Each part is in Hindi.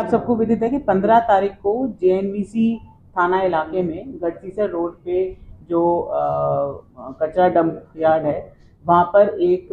आप सबको विदित है कि 15 तारीख को जेएनवीसी थाना इलाके में गढ़सीसर रोड पे जो कचरा डंप यार्ड है वहाँ पर एक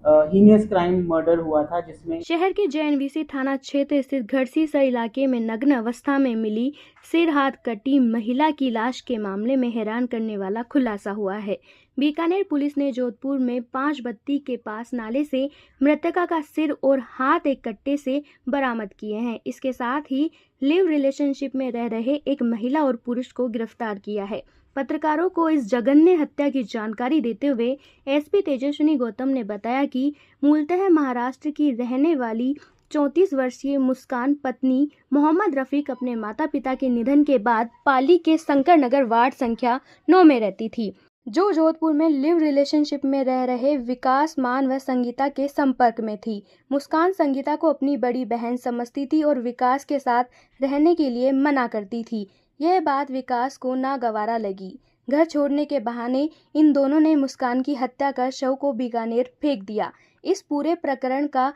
हीनियस क्राइम मर्डर हुआ था, जिसमें शहर के जेएनवीसी थाना क्षेत्र स्थित गढ़सीसर इलाके में नग्न अवस्था में मिली सिर हाथ कटी महिला की लाश के मामले में हैरान करने वाला खुलासा हुआ है। बीकानेर पुलिस ने जोधपुर में 5 बत्ती के पास नाले से मृतका का सिर और हाथ एक कट्टे से बरामद किए हैं। इसके साथ ही लिव रिलेशनशिप में रह रहे एक महिला और पुरुष को गिरफ्तार किया है। पत्रकारों को इस जघन्य हत्या की जानकारी देते हुए एसपी तेजस्विनी गौतम ने बताया कि मूलतः महाराष्ट्र की रहने वाली 34 वर्षीय मुस्कान पत्नी मोहम्मद रफीक अपने माता पिता के निधन के बाद पाली के शंकर नगर वार्ड संख्या 9 में रहती थी, जो जोधपुर में लिव रिलेशनशिप में रह रहे विकास मान व संगीता के संपर्क में थी। मुस्कान संगीता को अपनी बड़ी बहन समझती थी और विकास के साथ रहने के लिए मना करती थी। यह बात विकास को नागवारा लगी। घर छोड़ने के बहाने इन दोनों ने मुस्कान की हत्या कर शव को बीकानेर फेंक दिया। इस पूरे प्रकरण का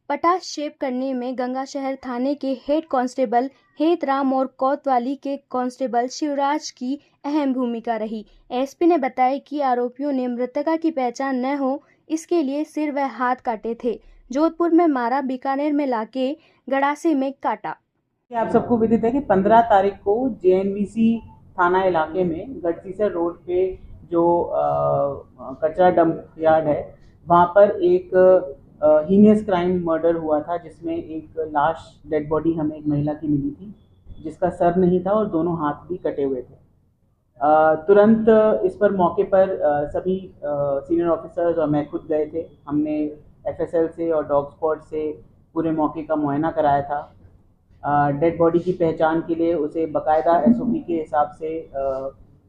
पटाक्षेप करने में गंगाशहर थाने के हेड कांस्टेबल हेतराम और कोतवाली के कांस्टेबल शिवराज की अहम भूमिका रही। एसपी ने बताया कि आरोपियों ने मृतका की पहचान न हो इसके लिए सिर व हाथ काटे थे। जोधपुर में मारा, बीकानेर में लाके गड़ासे में काटा। आप सबको विदित है कि 15 तारीख को जेएनवीसी थाना इलाके में गढ़सीसर रोड पे जो कचरा डंप यार्ड है वहाँ पर एक हीनियस क्राइम मर्डर हुआ था, जिसमें एक लाश डेड बॉडी हमें एक महिला की मिली थी, जिसका सर नहीं था और दोनों हाथ भी कटे हुए थे। तुरंत इस पर मौके पर सभी सीनियर ऑफिसर्स और मैं खुद गए थे। हमने एफएसएल से और डॉग स्क्वाड से पूरे मौके का मुआयना कराया था। डेड बॉडी की पहचान के लिए उसे बाकायदा एसओपी के हिसाब से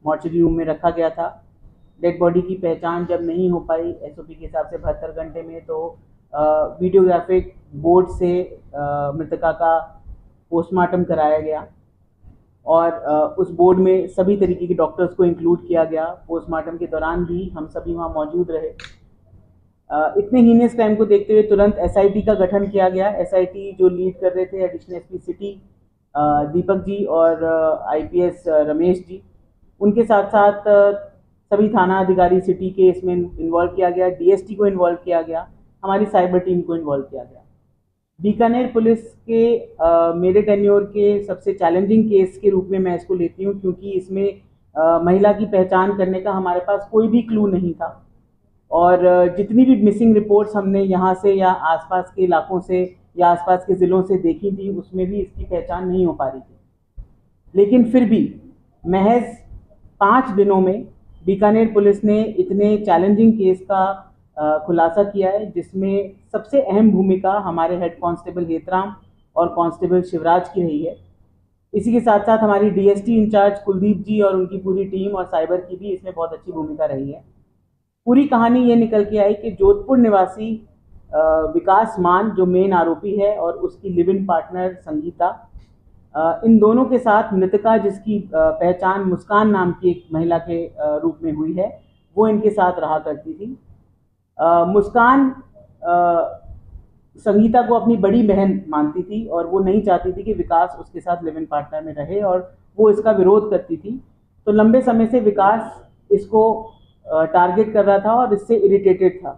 मॉर्चरी रूम में रखा गया था। डेड बॉडी की पहचान जब नहीं हो पाई एसओपी के हिसाब से 72 घंटे में, तो वीडियोग्राफिक बोर्ड से मृतका का पोस्टमार्टम कराया गया और उस बोर्ड में सभी तरीके के डॉक्टर्स को इंक्लूड किया गया। पोस्टमार्टम के दौरान भी हम सभी वहाँ मौजूद रहे। इतने हीनियस क्राइम को देखते हुए तुरंत एसआईटी का गठन किया गया। एसआईटी जो लीड कर रहे थे additional SP city Deepak ji और आईपीएस रमेश जी, उनके साथ साथ सभी थाना अधिकारी सिटी के इसमें इन्वॉल्व किया गया। डीएसटी को इन्वॉल्व किया गया, हमारी साइबर टीम को इन्वॉल्व किया गया। बीकानेर पुलिस के मेरे टेन्योर के सबसे चैलेंजिंग केस के रूप में मैं इसको लेती हूँ, क्योंकि इसमें महिला की पहचान करने का हमारे पास कोई भी क्लू नहीं था और जितनी भी मिसिंग रिपोर्ट्स हमने यहाँ से या आसपास के इलाकों से या आसपास के ज़िलों से देखी थी, उसमें भी इसकी पहचान नहीं हो पा रही थी। लेकिन फिर भी महज 5 दिनों में बीकानेर पुलिस ने इतने चैलेंजिंग केस का खुलासा किया है, जिसमें सबसे अहम भूमिका हमारे हेड कांस्टेबल हेतराम और कांस्टेबल शिवराज की रही है। इसी के साथ साथ हमारी डीएसटी इंचार्ज कुलदीप जी और उनकी पूरी टीम और साइबर की भी इसमें बहुत अच्छी भूमिका रही है। पूरी कहानी ये निकल के आई कि जोधपुर निवासी विकास मान जो मेन आरोपी है और उसकी लिव इन पार्टनर संगीता, इन दोनों के साथ मृतका जिसकी पहचान मुस्कान नाम की एक महिला के रूप में हुई है, वो इनके साथ रहा करती थी। मुस्कान संगीता को अपनी बड़ी बहन मानती थी और वो नहीं चाहती थी कि विकास उसके साथ लिव इन पार्टनर में रहे और वो इसका विरोध करती थी। तो लंबे समय से विकास इसको टारगेट कर रहा था और इससे इरिटेटेड था।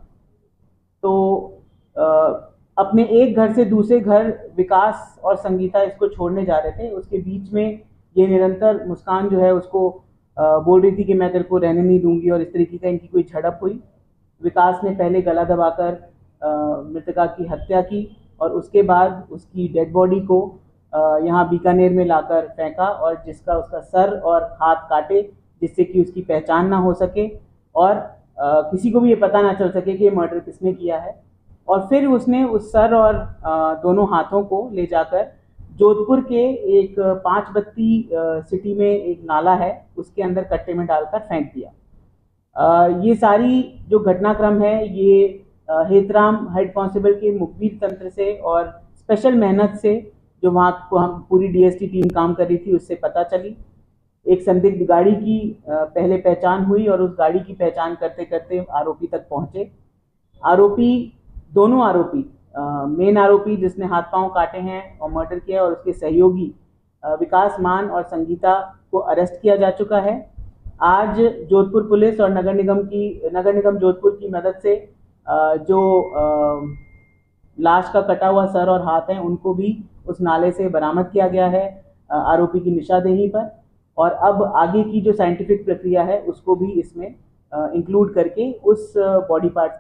तो अपने एक घर से दूसरे घर विकास और संगीता इसको छोड़ने जा रहे थे। उसके बीच में ये निरंतर मुस्कान जो है उसको बोल रही थी कि मैं तेरे को रहने नहीं दूंगी और इस तरीके का इनकी कोई झड़प हुई। विकास ने पहले गला दबाकर मृतका की हत्या की और उसके बाद उसकी डेड बॉडी को यहाँ बीकानेर में लाकर फेंका और जिसका उसका सर और हाथ काटे, जिससे कि उसकी पहचान ना हो सके और किसी को भी ये पता ना चल सके कि ये मर्डर किसने किया है। और फिर उसने उस सर और दोनों हाथों को ले जाकर जोधपुर के एक 5 बत्ती सिटी में एक नाला है, उसके अंदर कट्टे में डालकर फेंक दिया। ये सारी जो घटनाक्रम है ये हेतराम हेड कांस्टेबल के मुखबिर तंत्र से और स्पेशल मेहनत से जो वहाँ को हम पूरी डीएसटी टीम काम कर रही थी उससे पता चली। एक संदिग्ध गाड़ी की पहले पहचान हुई और उस गाड़ी की पहचान करते करते आरोपी तक पहुँचे। दोनों आरोपी मेन आरोपी जिसने हाथ पांव काटे हैं और मर्डर किया और उसके सहयोगी विकास मान और संगीता को अरेस्ट किया जा चुका है। आज जोधपुर पुलिस और नगर निगम जोधपुर की मदद से जो लाश का कटा हुआ सर और हाथ है उनको भी उस नाले से बरामद किया गया है आरोपी की निशानदेही पर। और अब आगे की जो साइंटिफिक प्रक्रिया है उसको भी इसमें इंक्लूड करके उस बॉडी पार्ट